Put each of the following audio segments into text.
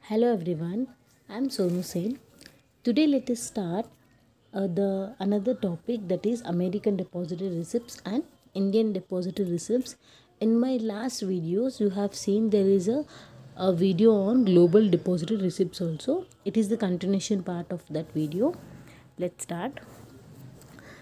Hello everyone, I'm Sonu Sen. Today let us start the another topic, that is American depository receipts and Indian depository receipts. In my last videos you have seen there is a video on global depository receipts also. It is the continuation part of that video. Let's start.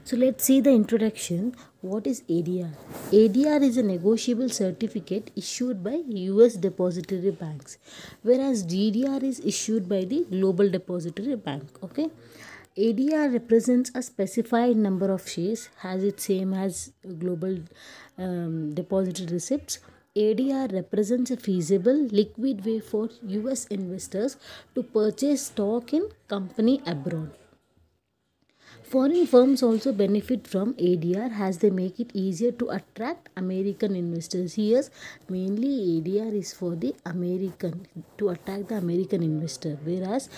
So let's see the introduction. What is ADR? ADR is a negotiable certificate issued by US depository banks, whereas GDR is issued by the Global Depository Bank. Okay. ADR represents a specified number of shares, has it same as global depository receipts. ADR represents a feasible liquid way for US investors to purchase stock in company abroad. Foreign firms also benefit from ADR as they make it easier to attract American investors. Here, mainly ADR is for the American, to attract the American investor, whereas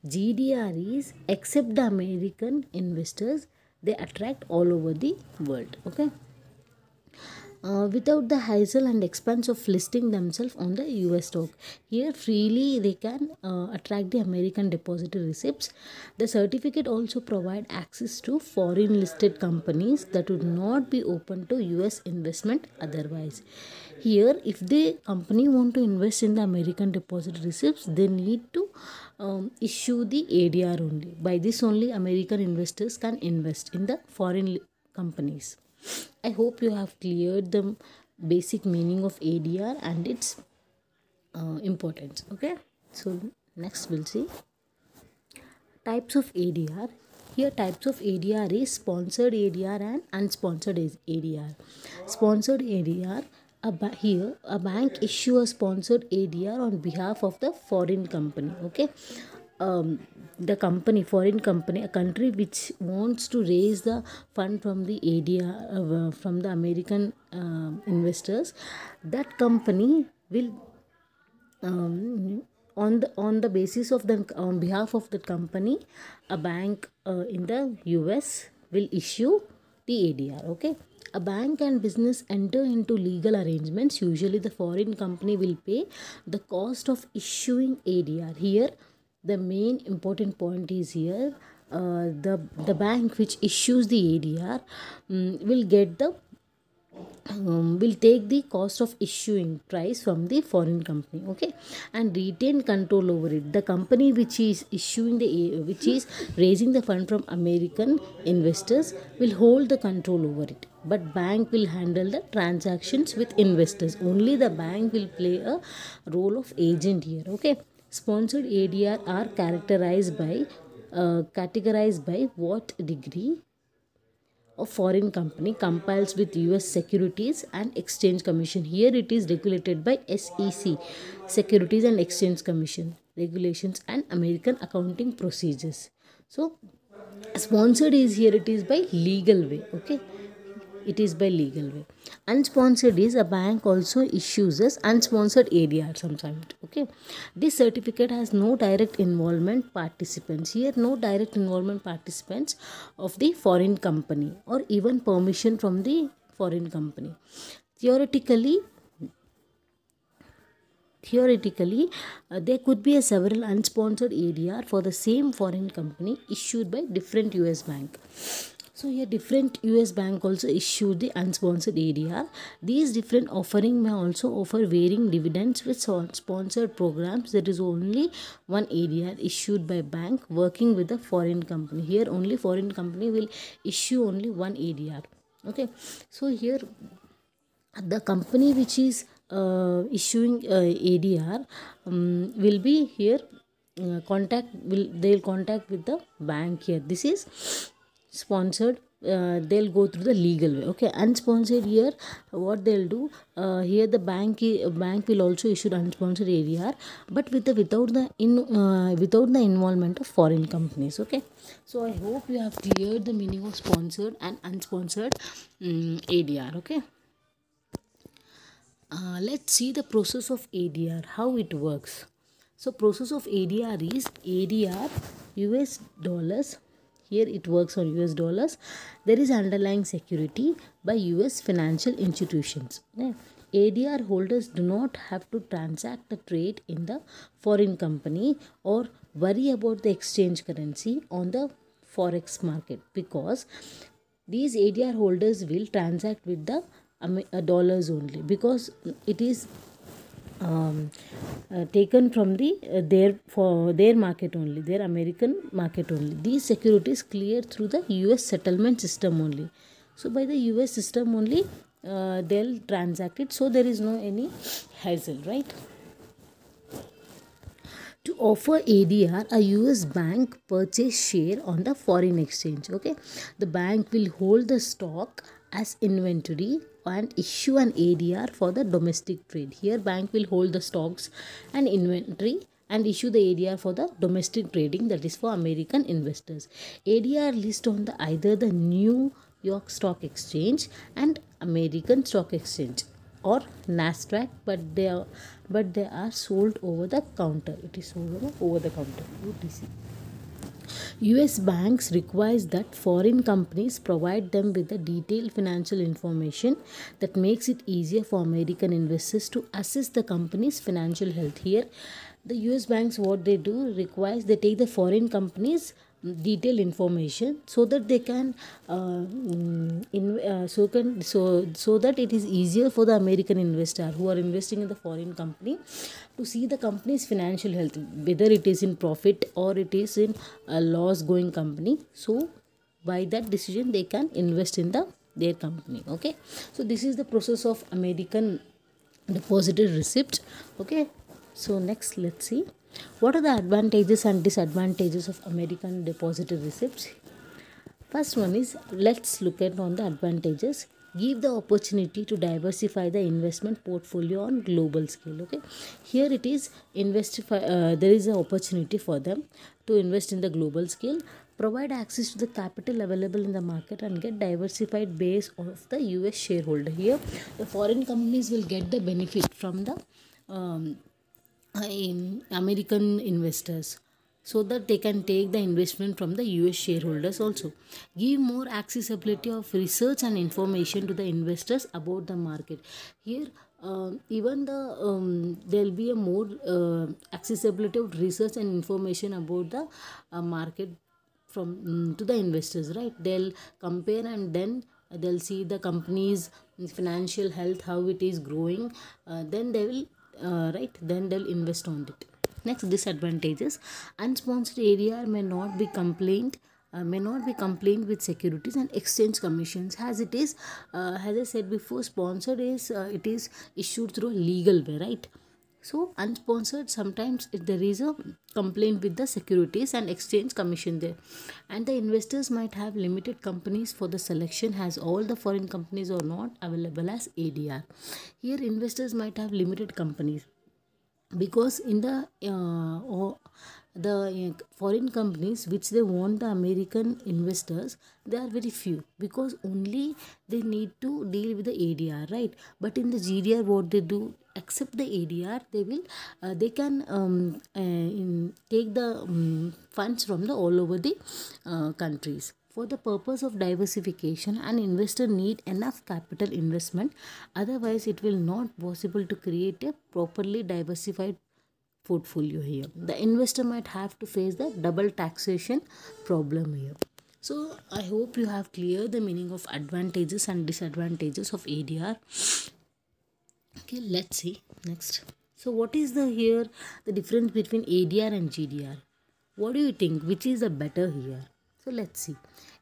GDR is except the American investors, they attract all over the world. Okay. Without the hassle and expense of listing themselves on the US stock. Here freely they can attract the American depository receipts. The certificate also provide access to foreign listed companies that would not be open to US investment otherwise. Here if the company want to invest in the American depository receipts, they need to issue the ADR only. By this only American investors can invest in the foreign companies. I hope you have cleared the basic meaning of ADR and its importance. Okay, so next we'll see types of ADR. Here types of ADR is sponsored ADR and unsponsored ADR. Sponsored ADR, here a bank issue a sponsored ADR on behalf of the foreign company. Okay. The company, foreign company, a country which wants to raise the fund from the ADR, from the American investors, that company will on the basis of the on behalf of the company, a bank in the US will issue the ADR. Okay. A bank and business enter into legal arrangements. Usually the foreign company will pay the cost of issuing ADR. Here the main important point is here, the bank which issues the ADR will get the will take the cost of issuing price from the foreign company. Okay, and retain control over it. The company which is issuing which is raising the fund from American investors will hold the control over it, but bank will handle the transactions with investors. Only the bank will play a role of agent here. Okay. Sponsored ADR are categorized by what degree of foreign company complies with US Securities and Exchange Commission. Here it is regulated by SEC, Securities and Exchange Commission regulations and American accounting procedures. So sponsored is here, it is by legal way. Okay, it is by legal way. Unsponsored is a bank also issues us unsponsored ADR sometimes. Okay, this certificate has no direct involvement participants. Here no direct involvement participants of the foreign company or even permission from the foreign company. Theoretically, there could be a several unsponsored ADR for the same foreign company issued by different US bank. So here different US bank also issued the unsponsored ADR. These different offering may also offer varying dividends with sponsored programs. There is only one ADR issued by bank working with a foreign company. Here only foreign company will issue only one ADR. Okay, so here the company which is issuing ADR will be here they'll contact with the bank. Here this is sponsored, they'll go through the legal way. Okay, unsponsored, here what they'll do, here the bank will also issue unsponsored ADR, but without the involvement of foreign companies. Okay, so I hope you have cleared the meaning of sponsored and unsponsored ADR. Okay. Let's see the process of ADR, how it works. So process of ADR is ADR US dollars. Here it works on US dollars. There is underlying security by US financial institutions. Yeah. ADR holders do not have to transact the trade in the foreign company or worry about the exchange currency on the forex market, because these ADR holders will transact with the dollars only, because it is taken from the their for their market only, their American market only. These securities clear through the US settlement system only. So by the US system only they'll transact it, so there is no any hassle, right? To offer ADR, a US bank purchase share on the foreign exchange. Okay, the bank will hold the stock as inventory and issue an ADR for the domestic trade. Here, bank will hold the stocks and inventory and issue the ADR for the domestic trading, that is for American investors. ADR list on the either the New York Stock Exchange and American Stock Exchange or Nasdaq, but they are sold over the counter. It is sold over the counter, UTC. US banks requires that foreign companies provide them with the detailed financial information that makes it easier for American investors to assess the company's financial health. Here, the US banks, what they do requires, they take the foreign companies detailed information so that they can so that it is easier for the American investor who are investing in the foreign company to see the company's financial health, whether it is in profit or it is in a loss going company. So by that decision they can invest in their company. Okay, so this is the process of American depository receipt. Okay, so next let's see what are the advantages and disadvantages of American depository receipts. First one is, let's look at on the advantages. Give the opportunity to diversify the investment portfolio on global scale. Okay, here it is there is an opportunity for them to invest in the global scale, provide access to the capital available in the market, and get diversified base of the US shareholder. Here the foreign companies will get the benefit from the American investors, so that they can take the investment from the US shareholders also. Give more accessibility of research and information to the investors about the market. Here even there will be a more accessibility of research and information about the market from to the investors, right? They'll compare and then they'll see the company's financial health, how it is growing, then they will then they'll invest on it. Next, disadvantages. Unsponsored ADR may not be complained with Securities and Exchange Commissions, as it is as I said before, sponsored is it is issued through a legal way, right? So unsponsored, sometimes if there is a complaint with the Securities and Exchange Commission there, and the investors might have limited companies for the selection, as all the foreign companies are not available as ADR. Here investors might have limited companies, because in the foreign companies which they want the American investors, they are very few, because only they need to deal with the ADR, right? But in the GDR, what they do, accept the ADR, they can take the funds from the all over the countries. For the purpose of diversification, an investor need enough capital investment, otherwise it will not possible to create a properly diversified portfolio. Here the investor might have to face the double taxation problem here. So I hope you have cleared the meaning of advantages and disadvantages of ADR. Okay, let's see next. So what is the difference between ADR and GDR? What do you think, which is the better here? So let's see.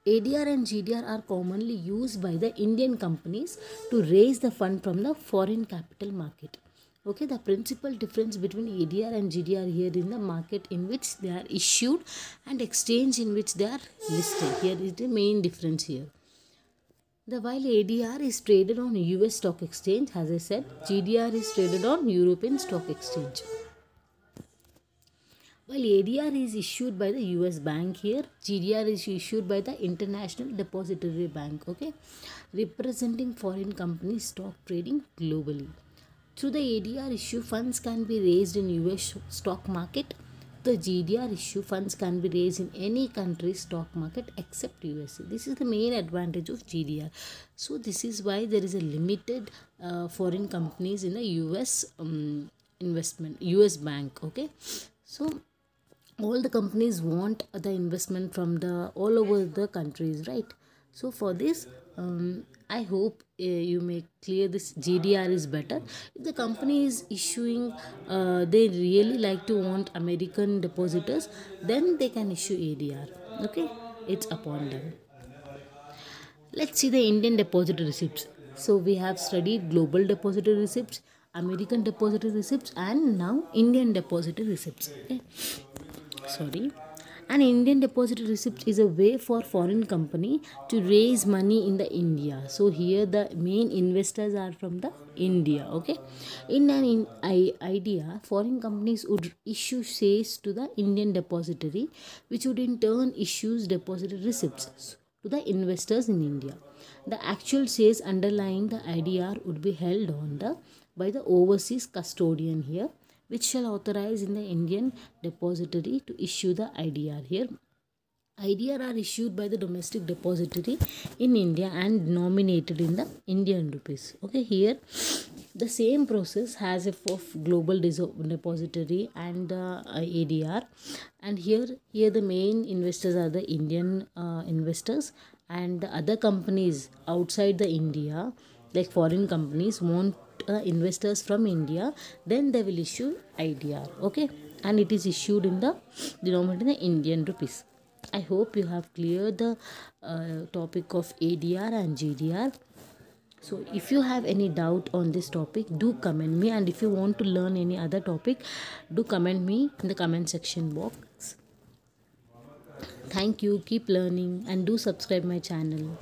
ADR and GDR are commonly used by the Indian companies to raise the fund from the foreign capital market. Okay, the principal difference between ADR and GDR here in the market in which they are issued and exchange in which they are listed. Here is the main difference here. While ADR is traded on US Stock Exchange, as I said, GDR is traded on European Stock Exchange. While ADR is issued by the US bank, here GDR is issued by the International Depository Bank, okay, representing foreign companies stock trading globally. Through the ADR issue, funds can be raised in US stock market the GDR issue, funds can be raised in any country's stock market except USA. This is the main advantage of GDR. So this is why there is a limited foreign companies in the US investment, US bank. Okay, so all the companies want the investment from the all over the countries, right? So for this, I hope you make clear this GDR is better. If the company is issuing, they really like to want American depositors, then they can issue ADR. Okay, it's upon them. Let's see the Indian depository receipts. So we have studied global depository receipts, American depository receipts, and now Indian depository receipts. Okay, sorry. An Indian depository receipt is a way for foreign company to raise money in the India. So here the main investors are from the India. Okay, in an idea, foreign companies would issue shares to the Indian depository, which would in turn issues depository receipts to the investors in India. The actual shares underlying the IDR would be held on by the overseas custodian here, which shall authorize in the Indian depository to issue the IDR. Here, IDR are issued by the domestic depository in India and denominated in the Indian rupees. Okay, here the same process has a of global depository and the ADR, and here the main investors are the Indian investors, and the other companies outside the India, like foreign companies, want investors from India, then they will issue IDR. Okay, and it is issued in the denominated in the Indian rupees. I hope you have cleared the topic of ADR and GDR. So if you have any doubt on this topic, do comment me, and if you want to learn any other topic, do comment me in the comment section box. Thank you, keep learning, and do subscribe my channel.